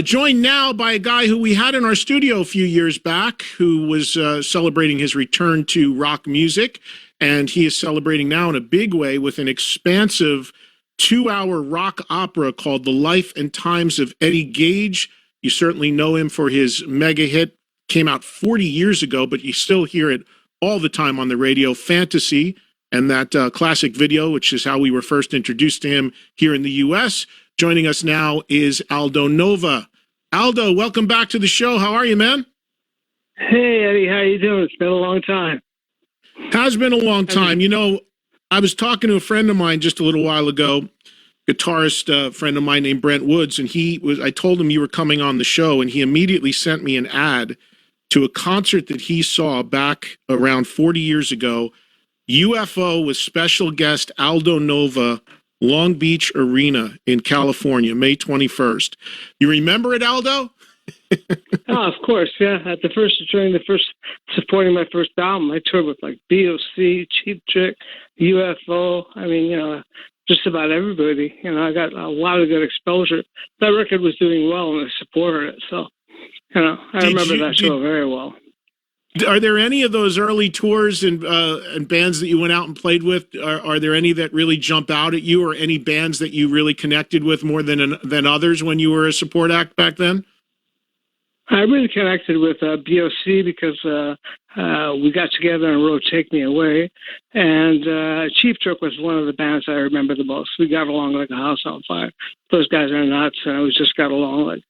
Joined now by a guy who we had in our studio a few years back, who was celebrating his return to rock music, and he is celebrating now in a big way with an expansive 2-hour rock opera called The Life and Times of Eddie Gage. You certainly know him for his mega hit, came out 40 years ago, but you still hear it all the time on the radio, Fantasy, and that classic video, which is how we were first introduced to him here in the U.S. Joining us now is Aldo Nova. Aldo, welcome back to the show. How are you, man? Hey, Eddie. How you doing? It's been a long time. Has been a long time. You know, I was talking to a friend of mine just a little while ago, guitarist friend of mine named Brent Woods, and I told him you were coming on the show, and he immediately sent me an ad to a concert that he saw back around 40 years ago, UFO with special guest Aldo Nova, Long Beach Arena in California, May 21st. You remember it, Aldo? Oh, of course, yeah. Supporting my first album, I toured with like BOC, Cheap Trick, UFO. I mean, just about everybody. I got a lot of good exposure. That record was doing well, and I supported it. So, I remember that show very well. Are there any of those early tours and bands that you went out and played with? Are there any that really jump out at you, or any bands that you really connected with more than others when you were a support act back then? I really connected with BOC because we got together and wrote "Take Me Away," and Cheap Trick was one of the bands I remember the most. We got along like a house on fire. Those guys are nuts, and we just got along like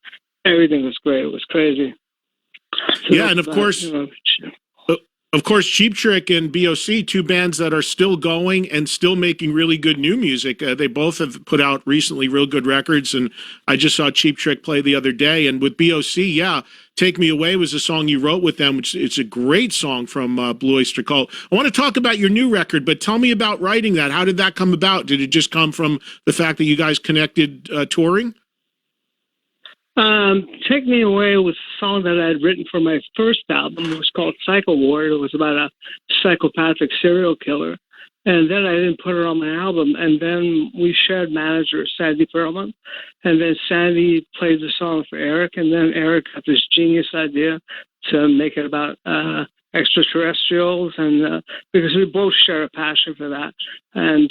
everything was great. It was crazy. So yeah, and of course, Cheap Trick and BOC, two bands that are still going and still making really good new music. They both have put out recently real good records, and I just saw Cheap Trick play the other day. And with BOC, yeah, "Take Me Away" was a song you wrote with them, which it's a great song from Blue Oyster Cult. I want to talk about your new record, but tell me about writing that. How did that come about? Did it just come from the fact that you guys connected touring? "Take Me Away" was a song that I had written for my first album. It was called Psycho Ward. It was about a psychopathic serial killer. And then I didn't put it on my album. And then we shared manager, Sandy Perlman. And then Sandy played the song for Eric. And then Eric got this genius idea to make it about extraterrestrials, and because we both share a passion for that. And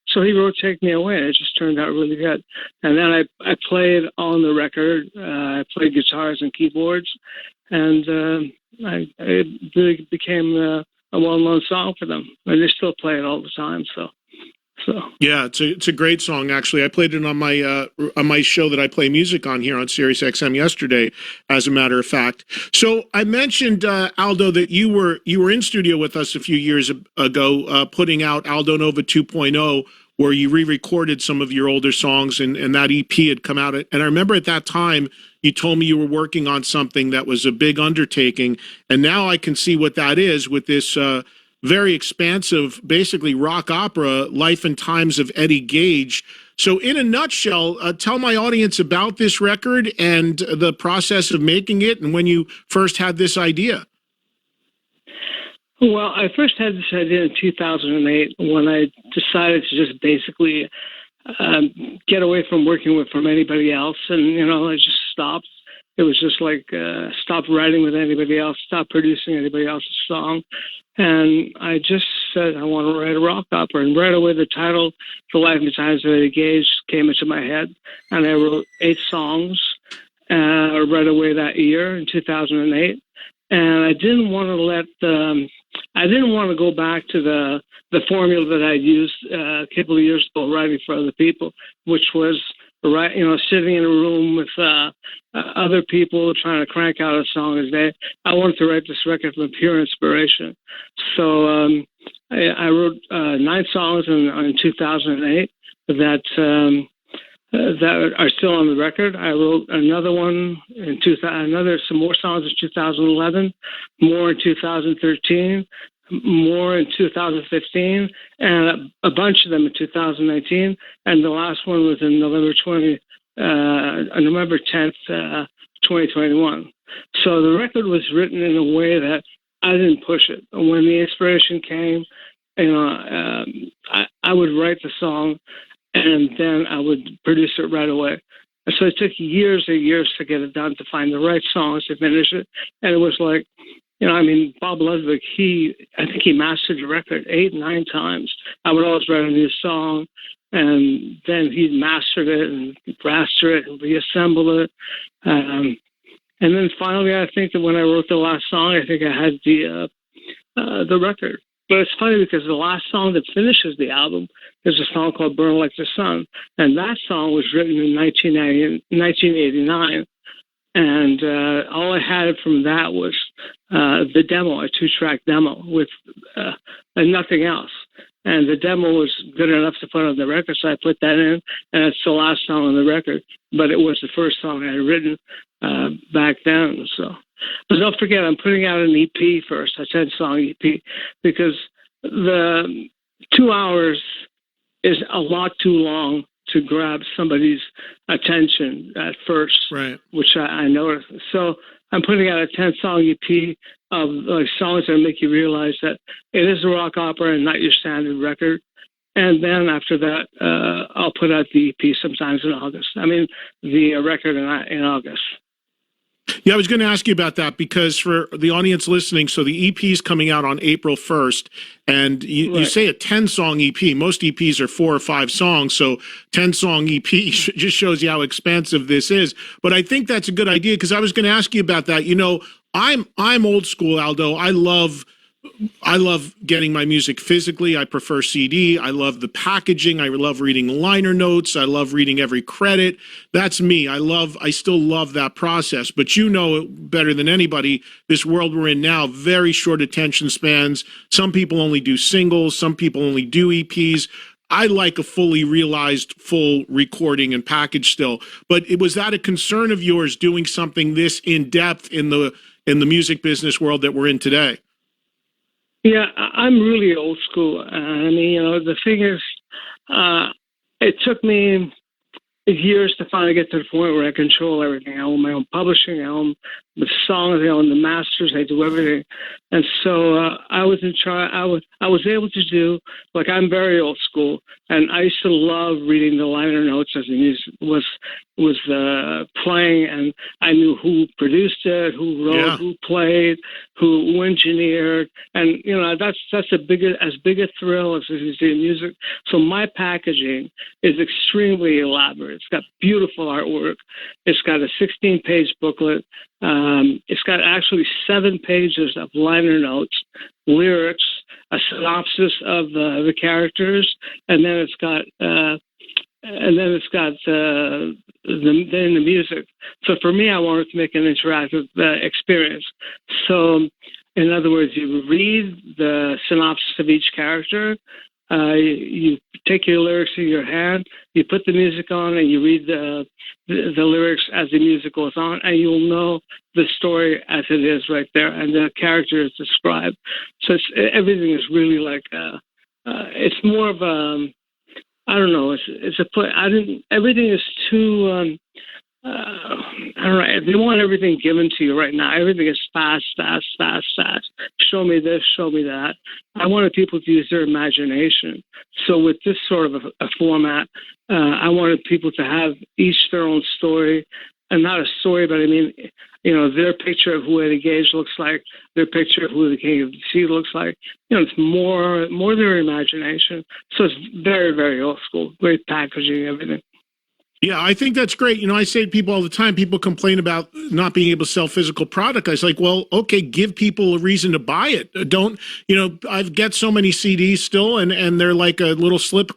so he wrote "Take Me Away," and it just turned out really good. And then I played on the record. I played guitars and keyboards, and it really became a well-known song for them. And they still play it all the time, so. Yeah, it's a great song. Actually, I played it on my show that I play music on here on SiriusXm yesterday, as a matter of fact. So I mentioned Aldo that you were in studio with us a few years ago, putting out Aldo Nova 2.0, where you re-recorded some of your older songs, and that EP had come out. And I remember at that time you told me you were working on something that was a big undertaking, and now I can see what that is with this. Very expansive, basically rock opera, Life and Times of Eddie Gage. So in a nutshell, tell my audience about this record and the process of making it and when you first had this idea. Well, I first had this idea in 2008 when I decided to just basically get away from working from anybody else. And, I just stopped. It was just like stop writing with anybody else, stop producing anybody else's song. And I just said, I want to write a rock opera. And right away, the title, The Life and Times of Eddie Gage, came into my head. And I wrote 8 songs right away that year in 2008. And I didn't want to go back to the formula that I used a couple of years ago writing for other people, which was sitting in a room with other people trying to crank out a song a day. I wanted to write this record from pure inspiration. So I wrote 9 songs in 2008 that are still on the record. I wrote another one in some more songs in 2011, more in 2013. More in 2015, and a bunch of them in 2019, and the last one was in November 10th, 2021. So the record was written in a way that I didn't push it. When the inspiration came, I would write the song, and then I would produce it right away. And so it took years and years to get it done, to find the right songs to finish it. And it was like, I mean, Bob Ludwig, I think he mastered the record 8, 9 times. I would always write a new song, and then he'd mastered it and master it and reassemble it. And then finally, I think that when I wrote the last song, I think I had the record. But it's funny because the last song that finishes the album is a song called Burn Like the Sun. And that song was written in 1989. And all I had from that was the demo, a 2-track demo with and nothing else. And the demo was good enough to put on the record, so I put that in, and it's the last song on the record. But it was the first song I had written back then. So, but don't forget, I'm putting out an EP first, a 10-song EP, because the 2 hours is a lot too long to grab somebody's attention at first, right? Which I noticed. So I'm putting out a 10-song EP of like songs that make you realize that it is a rock opera and not your standard record. And then after that, I'll put out the EP sometimes in August. I mean, the record in August. Yeah, I was going to ask you about that because for the audience listening, so the EP is coming out on April 1st, and you say a 10-song EP. Most EPs are 4 or 5 songs, so 10-song EP just shows you how expansive this is. But I think that's a good idea because I was going to ask you about that. I'm old school, Aldo. I love getting my music physically. I prefer CD. I love the packaging. I love reading liner notes. I love reading every credit. That's me. I still love that process. But you know it better than anybody, this world we're in now, very short attention spans. Some people only do singles. Some people only do EPs. I like a fully realized full recording and package still. But was that a concern of yours, doing something this in depth in the music business world that we're in today? Yeah, I'm really old school. I mean, the thing is, it took me years to finally get to the point where I control everything. I own my own publishing. I own the songs. I own the masters. I do everything. And so I was in charge. I was able to do, like, I'm very old school, and I used to love reading the liner notes as the music was playing, and I knew who produced it, who wrote, who played, who engineered, and that's as big a thrill as seeing music. So my packaging is extremely elaborate. It's got beautiful artwork. It's got a 16-page booklet. It's got actually 7 pages of liner notes, lyrics, a synopsis of the characters, and then it's got the music. So for me, I wanted to make an interactive experience. So, in other words, you read the synopsis of each character. You take your lyrics in your hand, you put the music on, and you read the lyrics as the music goes on, and you'll know the story as it is right there, and the character is described. So everything is really like it's more of a, I don't know. It's a play. Everything is too. I don't know. They want everything given to you right now. Everything is fast, fast, fast, fast. Show me this, show me that. I wanted people to use their imagination. So with this sort of a format, I wanted people to have each their own story, and not a story, but I mean, their picture of who Eddie Gage looks like, their picture of who the King of the Sea looks like. It's more their imagination. So it's very, very old school. Great packaging, everything. Yeah, I think that's great. I say to people all the time, people complain about not being able to sell physical product. I was like, well, okay, give people a reason to buy it. Don't, I get so many CDs still, and they're like a little slip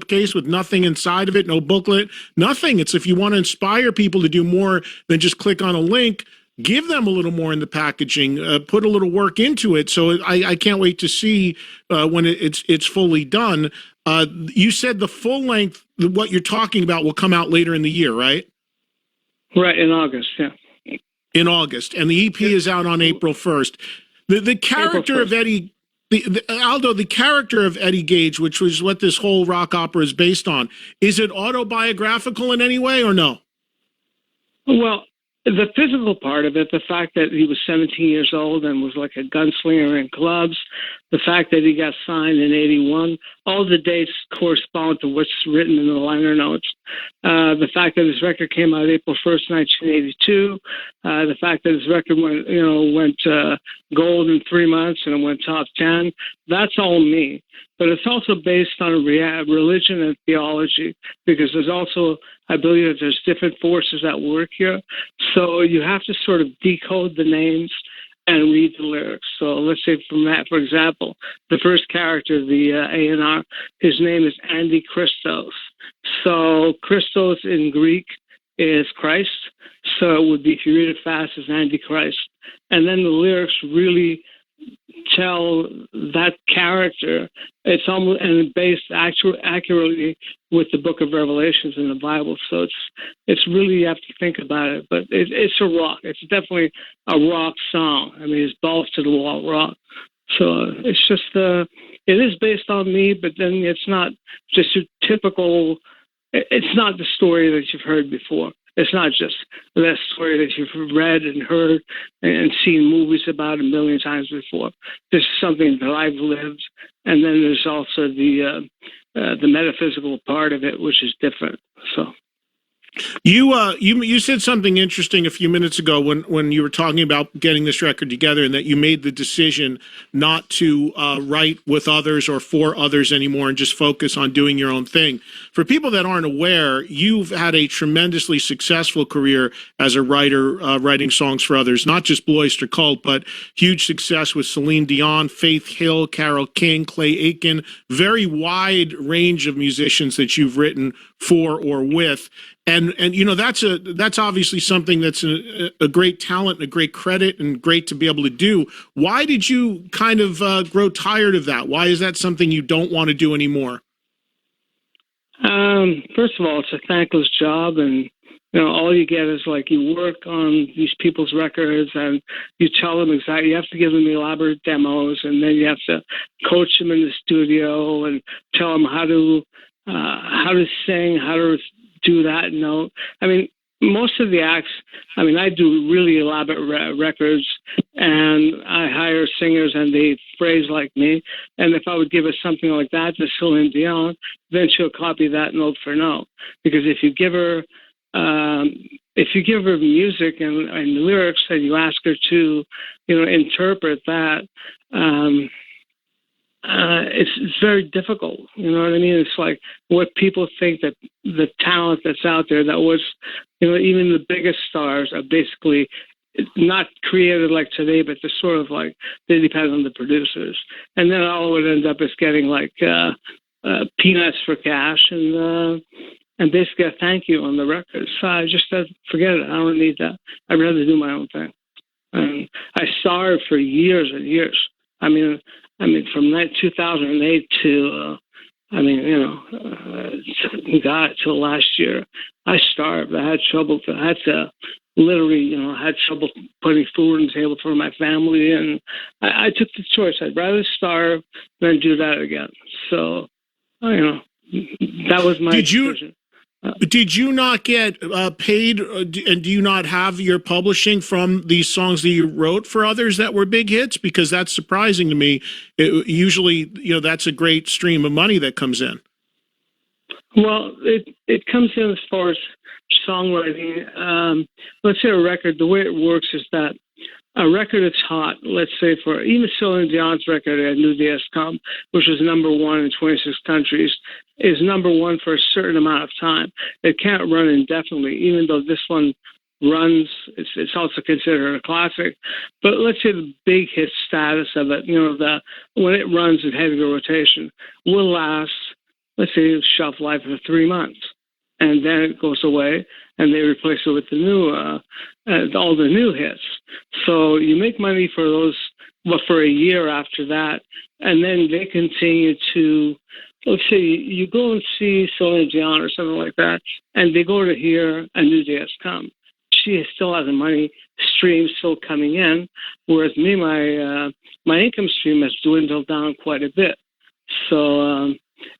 case with nothing inside of it, no booklet, nothing. It's if you want to inspire people to do more than just click on a link, give them a little more in the packaging, put a little work into it. So I can't wait to see when it's fully done. You said the full length, what you're talking about, will come out later in the year, right? Right, in August, yeah. In August, and the EP is out on April 1st. The character of Eddie, Aldo, the character of Eddie Gage, which was what this whole rock opera is based on, is it autobiographical in any way or no? Well, the physical part of it, the fact that he was 17 years old and was like a gunslinger in clubs, the fact that he got signed in 81, all the dates correspond to what's written in the liner notes. The fact that his record came out April 1st, 1982, the fact that his record went gold in 3 months and it went top 10, that's all me. But it's also based on religion and theology, because there's also, I believe that there's different forces at work here. So you have to sort of decode the names and read the lyrics. So let's say from that, for example, the first character, the A&R, his name is Andy Christos. So Christos in Greek is Christ. So it would be, if you read it fast, as Antichrist. And then the lyrics really tell that character. It's almost and based accurately with the Book of Revelations in the Bible. So it's really, you have to think about it. But it's a rock. It's definitely a rock song. I mean, it's balls to the wall rock. So it's just it is based on me, but then it's not just a typical. It's not the story that you've heard before. It's not just that story that you've read and heard and seen movies about a million times before. This is something that I've lived, and then there's also the metaphysical part of it, which is different. So. You said something interesting a few minutes ago when you were talking about getting this record together, and that you made the decision not to write with others or for others anymore and just focus on doing your own thing. For people that aren't aware, you've had a tremendously successful career as a writer, writing songs for others, not just Blue Oyster Cult, but huge success with Celine Dion, Faith Hill, Carole King, Clay Aiken, very wide range of musicians that you've written for or with. And you know, that's obviously something that's a great talent and a great credit and great to be able to do. Why did you kind of grow tired of that? Why is that something you don't want to do anymore? First of all, it's a thankless job, and all you get is like you work on these people's records and you tell them exactly. You have to give them elaborate demos, and then you have to coach them in the studio and tell them how to sing, how to do that note. I mean, most of the acts, I mean, I do really elaborate records, and I hire singers and they phrase like me. And if I would give her something like that to Celine Dion, then she'll copy that note for note. Because if you give her music and lyrics and you ask her to, interpret that, it's very difficult. You know what I mean? It's like what people think that the talent that's out there that was, even the biggest stars are basically not created like today, but they're sort of like, they depend on the producers. And then all it would end up is getting like peanuts for cash and basically a thank you on the record. So I just said, forget it. I don't need that. I'd rather do my own thing. And I starved for years and years. I mean, from 2008 to, till last year, I starved. I had trouble. I had to literally, had trouble putting food on the table for my family. And I took the choice. I'd rather starve than do that again. So, that was my decision. Did you not get paid, and do you not have your publishing from these songs that you wrote for others that were big hits? Because that's surprising to me. Usually, that's a great stream of money that comes in. Well, it comes in as far as songwriting. Let's say a record, the way it works is that a record that's hot, let's say for even Celine Dion's record, EDDIE TRUNK, which was #1 in 26 countries, is #1 for a certain amount of time. It can't run indefinitely, even though this one runs. It's also considered a classic. But let's say the big hit status of it, when it runs in heavy rotation, will last, let's say, shelf life of 3 months. And then it goes away, and they replace it with the new, all the new hits. So you make money for those, for a year after that, and then they continue to, let's say you go and see Celine Dion or something like that, and they go to hear a new day has come. She still has the money stream still coming in, whereas me, my income stream has dwindled down quite a bit. So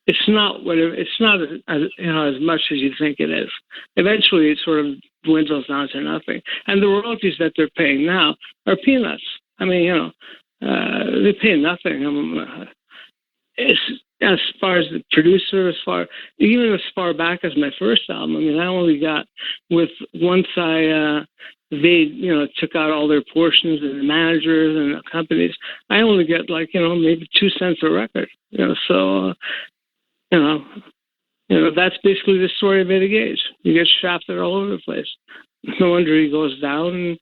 it's not as much as you think it is. Eventually, it sort of dwindles down to nothing. And the royalties that they're paying now are peanuts. I mean, they pay nothing. It's, as far as the producer, even as far back as my first album, I mean, I only got once they, took out all their portions and the managers and the companies, I only get maybe 2 cents a record, so, that's basically the story of Eddie Gage. You get shafted all over the place. No wonder he goes down and,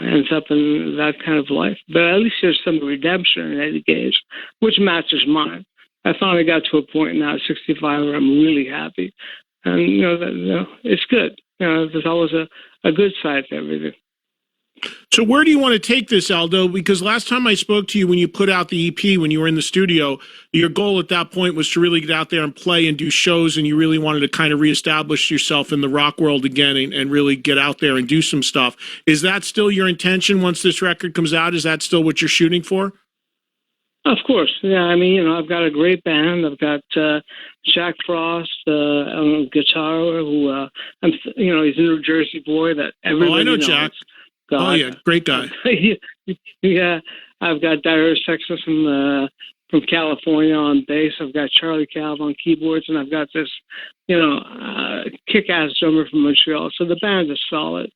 ends up in that kind of life. But at least there's some redemption in Eddie Gage, which matches mine. I finally got to a point now at 65 where I'm really happy. And, it's good. There's always a good side to everything. So where do you want to take this, Aldo? Because last time I spoke to you when you put out the EP, when you were in the studio, your goal at that point was to really get out there and play and do shows, and you really wanted to kind of reestablish yourself in the rock world again and really get out there and do some stuff. Is that still your intention once this record comes out? Is that still what you're shooting for? Of course. Yeah, I mean, I've got a great band. I've got Jack Frost on guitar, who, he's a New Jersey boy that everybody I know knows. Jack. God. Oh, yeah, great guy. Yeah, I've got Dire Sexton from California on bass. I've got Charlie Calv on keyboards, and I've got this, kick-ass drummer from Montreal. So the band is solid.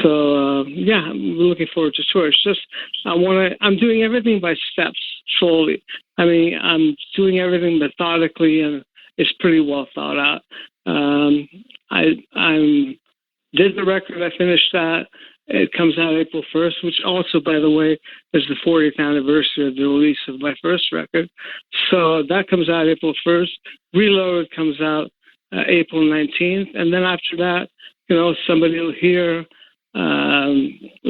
So I'm looking forward to tour. It's just I'm doing everything by steps, slowly. I mean, I'm doing everything methodically, and it's pretty well thought out. I did the record. I finished that. It comes out April 1st, which also, by the way, is the 40th anniversary of the release of my first record. So that comes out April 1st. Reloaded comes out April 19th. And then after that, somebody will hear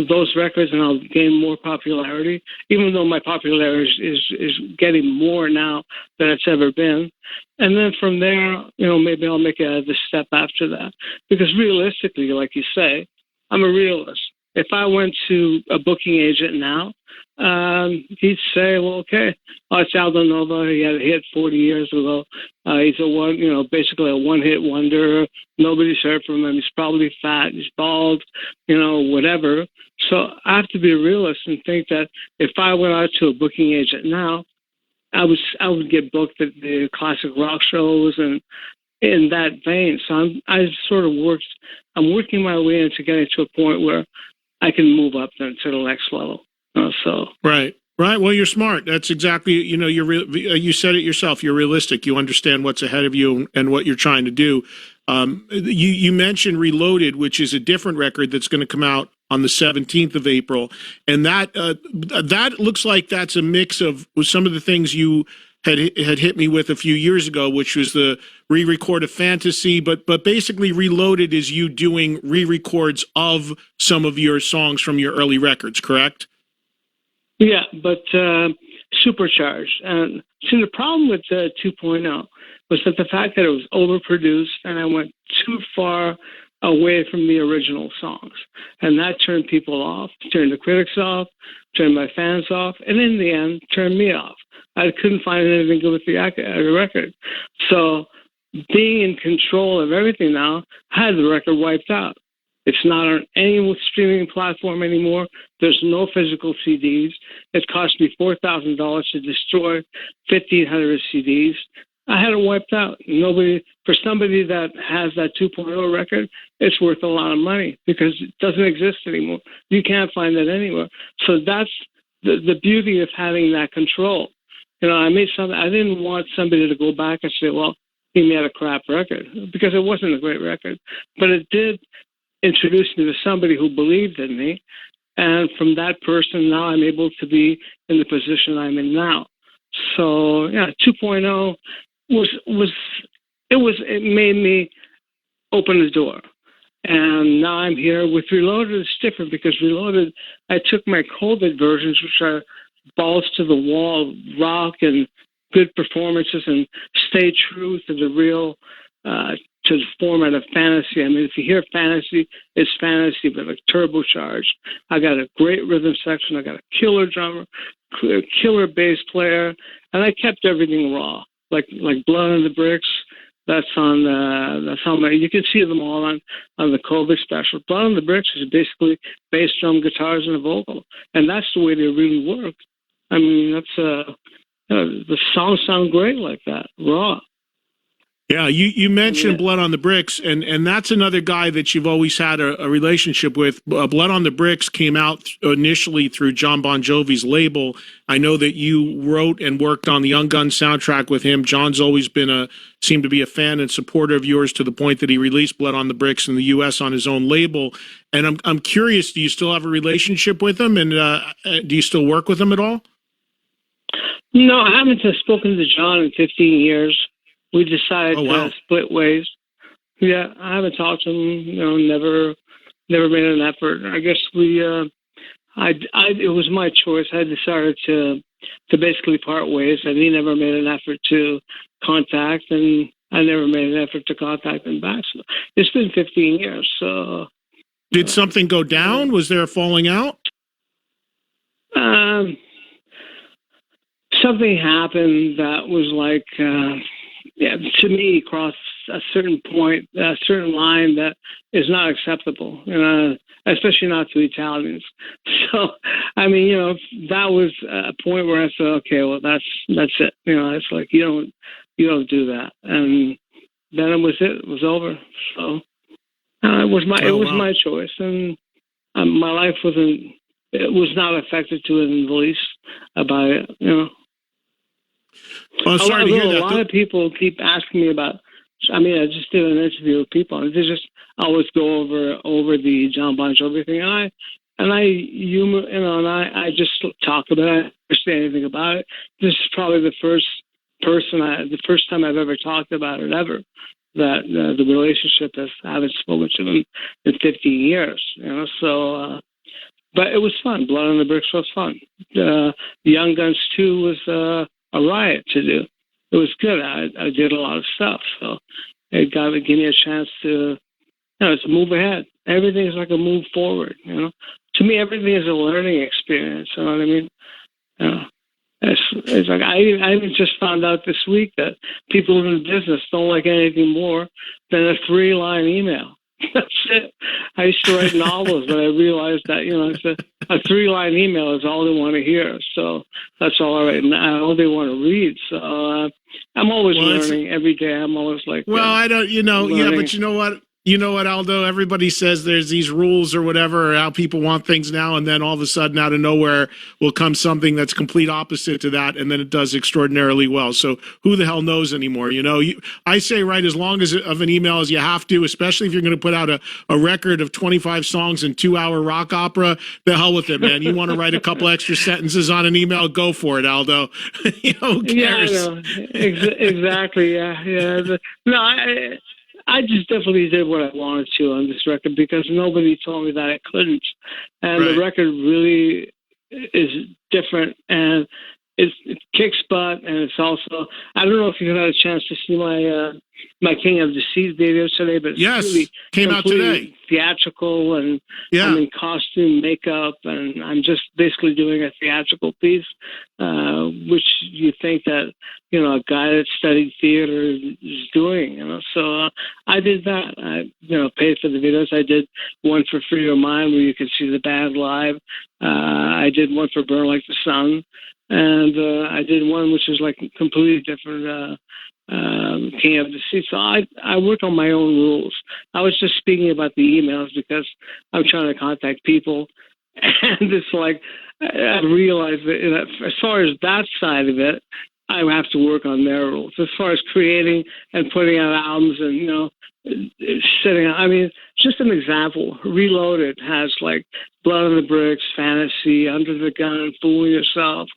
those records and I'll gain more popularity, even though my popularity is getting more now than it's ever been. And then from there, maybe I'll make the step after that. Because realistically, like you say, I'm a realist. If I went to a booking agent now, he'd say, well, okay, it's Aldo Nova. He had a hit 40 years ago. He's basically a one-hit wonder. Nobody's heard from him. He's probably fat. He's bald, whatever. So I have to be a realist and think that if I went out to a booking agent now, I would get booked at the classic rock shows and in that vein. So I'm working my way into getting to a point where I can move up then to the next level. Right. Well, you're smart. That's exactly, you said it yourself. You're realistic. You understand what's ahead of you and what you're trying to do. You mentioned Reloaded, which is a different record that's going to come out on the 17th of April. And that looks like that's a mix of some of the things you had hit me with a few years ago, which was the re-record of Fantasy, but basically Reloaded is you doing re-records of some of your songs from your early records, correct? Yeah, but supercharged. And see, the problem with 2.0 was that the fact that it was overproduced and I went too far away from the original songs. And that turned people off, turned the critics off, turned my fans off, and in the end, turned me off. I couldn't find anything good with the record. So being in control of everything now, I had the record wiped out. It's not on any streaming platform anymore. There's no physical CDs. It cost me $4,000 to destroy 1,500 CDs. I had it wiped out. For somebody that has that 2.0 record, it's worth a lot of money because it doesn't exist anymore. You can't find it anywhere. So that's the beauty of having that control. I made something. I didn't want somebody to go back and say, well, he made a crap record, because it wasn't a great record. But it did introduce me to somebody who believed in me. And from that person, now I'm able to be in the position I'm in now. So, 2.0 it made me open the door. And now I'm here with Reloaded. It's different because Reloaded, I took my COVID versions, which are balls to the wall, rock and good performances, and stay true to the real, to the format of Fantasy. I mean, if you hear Fantasy, it's Fantasy, but like turbocharged. I got a great rhythm section. I got a killer drummer, killer bass player, and I kept everything raw, like Blood on the Bricks. That's on my. You can see them all on the Kobe special. Blood on the Bricks is basically bass, drum, guitars, and a vocal, and that's the way they really work. I mean, the songs sound great like that, raw. Yeah, you mentioned Blood on the Bricks, and that's another guy that you've always had a relationship with. Blood on the Bricks came out initially through John Bon Jovi's label. I know that you wrote and worked on the Young Guns soundtrack with him. John's always been seemed to be a fan and supporter of yours to the point that he released Blood on the Bricks in the U.S. on his own label. And I'm curious, do you still have a relationship with him, and do you still work with him at all? No, I haven't spoken to John in 15 years. We decided to split ways. Yeah, I haven't talked to him. Never made an effort. I guess it was my choice. I decided to basically part ways, and he never made an effort to contact, and I never made an effort to contact him back. So it's been 15 years. So did something go down? Was there a falling out? Something happened that was like. To me, crossed a certain point, a certain line that is not acceptable, especially not to Italians. So, I mean, that was a point where I said, okay, well, that's it. It's like you don't do that, and then it was over. So, it was my choice, and my life was not affected to it in the least about it. Oh, sorry to hear that. A lot of people keep asking me about. I mean, I just did an interview with people, and they just always go over the John Bon Jovi thing, and I humor, and I just talk about it. I don't understand anything about it. This is probably the first time I've ever talked about it ever. That the relationship I haven't spoken to him in 15 years. So. But it was fun. Blood on the Bricks was fun. Young Guns 2 was a riot to do. It was good. I did a lot of stuff, so it gave me a chance to move ahead. Everything is like a move forward. To me, everything is a learning experience. You know what I mean? It's like I even just found out this week that people in the business don't like anything more than a 3-line email. That's it. I used to write novels, but I realized that it's a 3-line email is all they want to hear. So that's all I write, and all they want to read. So I'm always learning every day. I'm always like, I don't, learning. But you know what? You know what, Aldo? Everybody says there's these rules or whatever, or how people want things now, and then all of a sudden, out of nowhere, will come something that's complete opposite to that, and then it does extraordinarily well. So who the hell knows anymore? I say write as long of an email as you have to, especially if you're going to put out a record of 25 songs and 2-hour rock opera. The hell with it, man. You want to write a couple extra sentences on an email? Go for it, Aldo. Who cares? Yeah, I know. Exactly. Yeah. No, I just definitely did what I wanted to on this record because nobody told me that I couldn't. And the record really is different, and it kicks butt, and it's also, I don't know if you had a chance to see my King of the Seas video today, but it's really came out today. Theatrical, and I'm in costume, makeup, and I'm just basically doing a theatrical piece, which you think that a guy that studied theater is doing. So I did that. I paid for the videos. I did one for Free Your Mind where you could see the band live. I did one for Burn Like the Sun, and I did one which was like completely different. King of the Sea. So I work on my own rules. I was just speaking about the emails because I'm trying to contact people, and it's like I realized that as far as that side of it, I have to work on their rules. As far as creating and putting out albums and sitting. I mean, just an example. Reloaded has like Blood on the Bricks, Fantasy, Under the Gun, Fooling Yourself,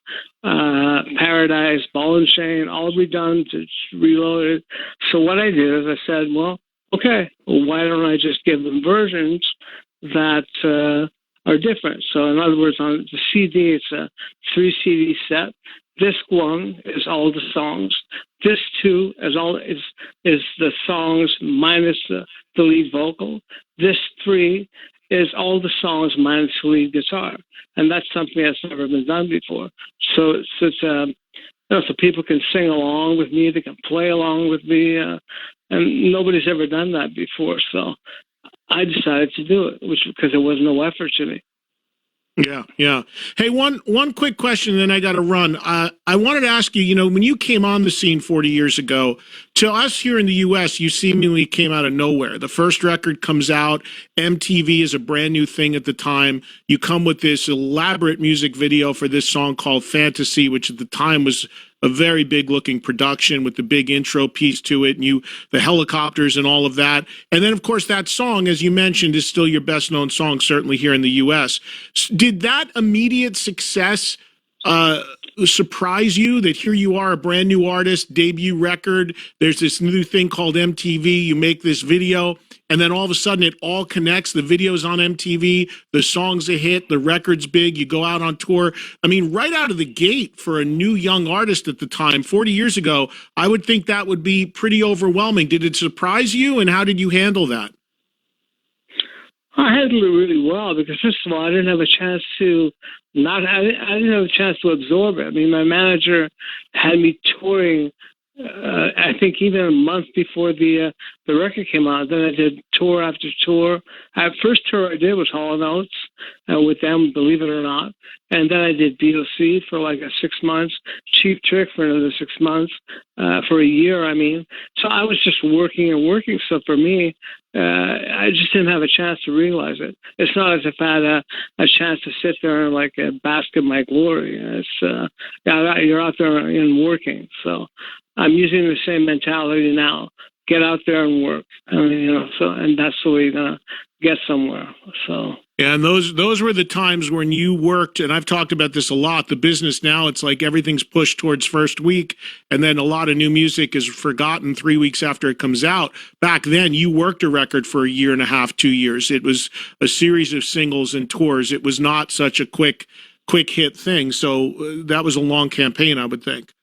Paradise, Ball and Chain, all redone to Reloaded. So what I did is I said, well, okay, why don't I just give them versions that are different? So in other words, on the CD, it's a 3 CD set. Disc 1 is all the songs. Disc 2 is the songs minus the lead vocal. Disc 3 is all the songs minus the lead guitar, and that's something that's never been done before. So so people can sing along with me, they can play along with me. and nobody's ever done that before. So I decided to do it, which because it was no effort to me. Yeah, yeah. Hey, one quick question, then I got to run. I wanted to ask you, you know, when you came on the scene 40 years ago, to us here in the U.S., you seemingly came out of nowhere. The first record comes out, MTV is a brand new thing at the time. You come with this elaborate music video for this song called Fantasy, which at the time was a very big looking production with the big intro piece to it, and the helicopters and all of that. And then, of course, that song, as you mentioned, is still your best known song, certainly here in the U.S. Did that immediate success surprise you, that here you are, a brand new artist, debut record, there's this new thing called MTV, you make this video, and then all of a sudden it all connects, the video's on MTV, the song's a hit, the record's big, you go out on tour. I mean, right out of the gate for a new young artist at the time, 40 years ago, I would think that would be pretty overwhelming. Did it surprise you, and how did you handle that? I handled it really well because, first of all, I didn't have a chance to I didn't have a chance to absorb it. I mean, my manager had me touring. I think even a month before the record came out. Then I did tour after tour. First tour I did was Hall & Oates with them, believe it or not. And then I did DOC for like 6 months, Cheap Trick for another 6 months, for a year, I mean. So I was just working and working. So for me, I just didn't have a chance to realize it. It's not as if I had a chance to sit there and like bask in my glory. It's you're out there and working. So I'm using the same mentality now. Get out there and work. I mean, you know, so, and that's the way you're gonna get somewhere. So. Yeah, and those were the times when you worked, and I've talked about this a lot. The business now, it's like everything's pushed towards first week, and then a lot of new music is forgotten 3 weeks after it comes out. Back then, you worked a record for a year and a half, 2 years. It was a series of singles and tours. It was not such a quick hit thing. So that was a long campaign, I would think.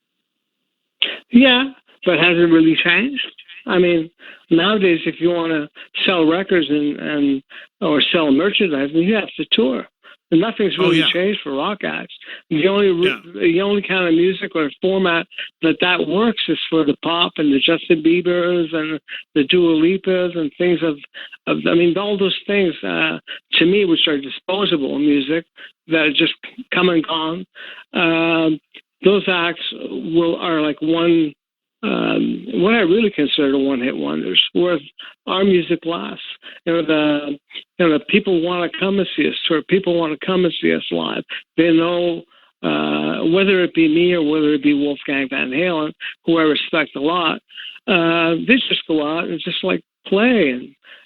Yeah, but has it really changed? I mean, nowadays, if you want to sell records and or sell merchandise, you have to tour. And nothing's really changed for rock acts. The only kind of music or format that works is for the pop and the Justin Biebers and the Dua Lipas and things of I mean, all those things to me, which are disposable music that are just come and gone. Those acts are like one. What I really consider one-hit wonders, where our music lasts. You know, the people want to come and see us tour. People want to come and see us live. They know whether it be me or whether it be Wolfgang Van Halen, who I respect a lot. They just go out and just like play and,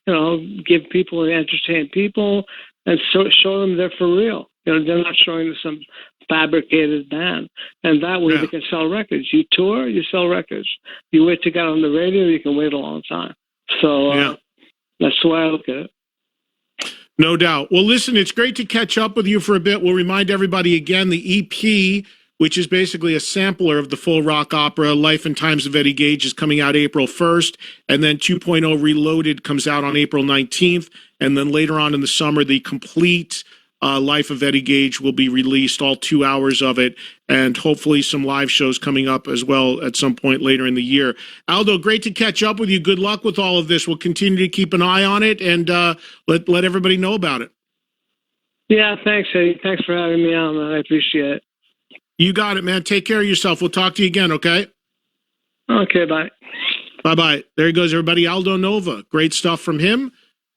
you know, give people and entertain people and show them they're for real. You know, they're not showing some fabricated band, and that way they can sell records. You tour, you sell records. You wait to get on the radio, you can wait a long time. So that's the way I look at it. No doubt. Well, listen, it's great to catch up with you for a bit. We'll remind everybody again, the EP, which is basically a sampler of the full rock opera, Life and Times of Eddie Gage, is coming out April 1st, and then 2.0 Reloaded comes out on April 19th, and then later on in the summer, the complete Life of Eddie Gage will be released, all 2 hours of it, and hopefully some live shows coming up as well at some point later in the year. Aldo, great to catch up with you. Good luck with all of this. We'll continue to keep an eye on it and let everybody know about it. Yeah, thanks, Eddie. Thanks for having me on, man. I appreciate it. You got it, man. Take care of yourself. We'll talk to you again, okay? Okay, bye. Bye-bye. There he goes, everybody. Aldo Nova. Great stuff from him.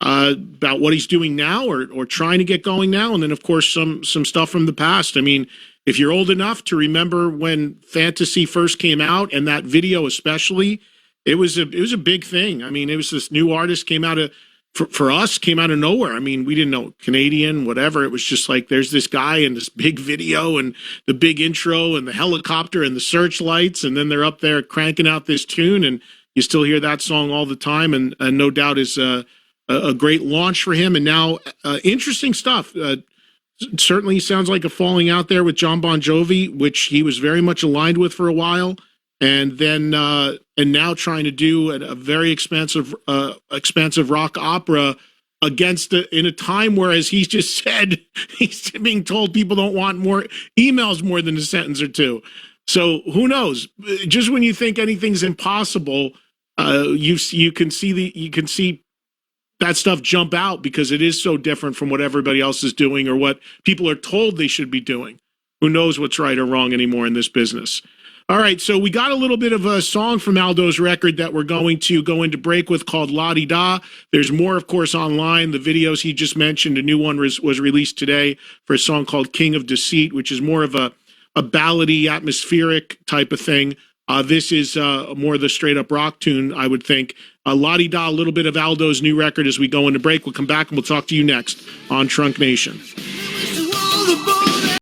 About what he's doing now or trying to get going now. And then, of course, some stuff from the past. I mean, if you're old enough to remember when Fantasy first came out, and that video especially, it was a big thing. I mean, it was this new artist came out of, for us, came out of nowhere. I mean, we didn't know, Canadian, whatever. It was just like, there's this guy in this big video and the big intro and the helicopter and the searchlights. And then they're up there cranking out this tune, and you still hear that song all the time. And no doubt is a great launch for him. And now interesting stuff. Certainly sounds like a falling out there with John Bon Jovi, which he was very much aligned with for a while. And then and now trying to do a very expensive rock opera in a time where, as he's just said, he's being told people don't want more emails more than a sentence or two. So who knows? Just when you think anything's impossible, you can see that stuff jump out because it is so different from what everybody else is doing or what people are told they should be doing. Who knows what's right or wrong anymore in this business? All right, so we got a little bit of a song from Aldo's record that we're going to go into break with called La Di Da. There's more, of course, online. The videos he just mentioned, a new one was released today for a song called King of Deceit, which is more of a ballady, atmospheric type of thing. This is more the straight-up rock tune, I would think. La Di Da, a little bit of Aldo's new record as we go into break. We'll come back and we'll talk to you next on Trunk Nation.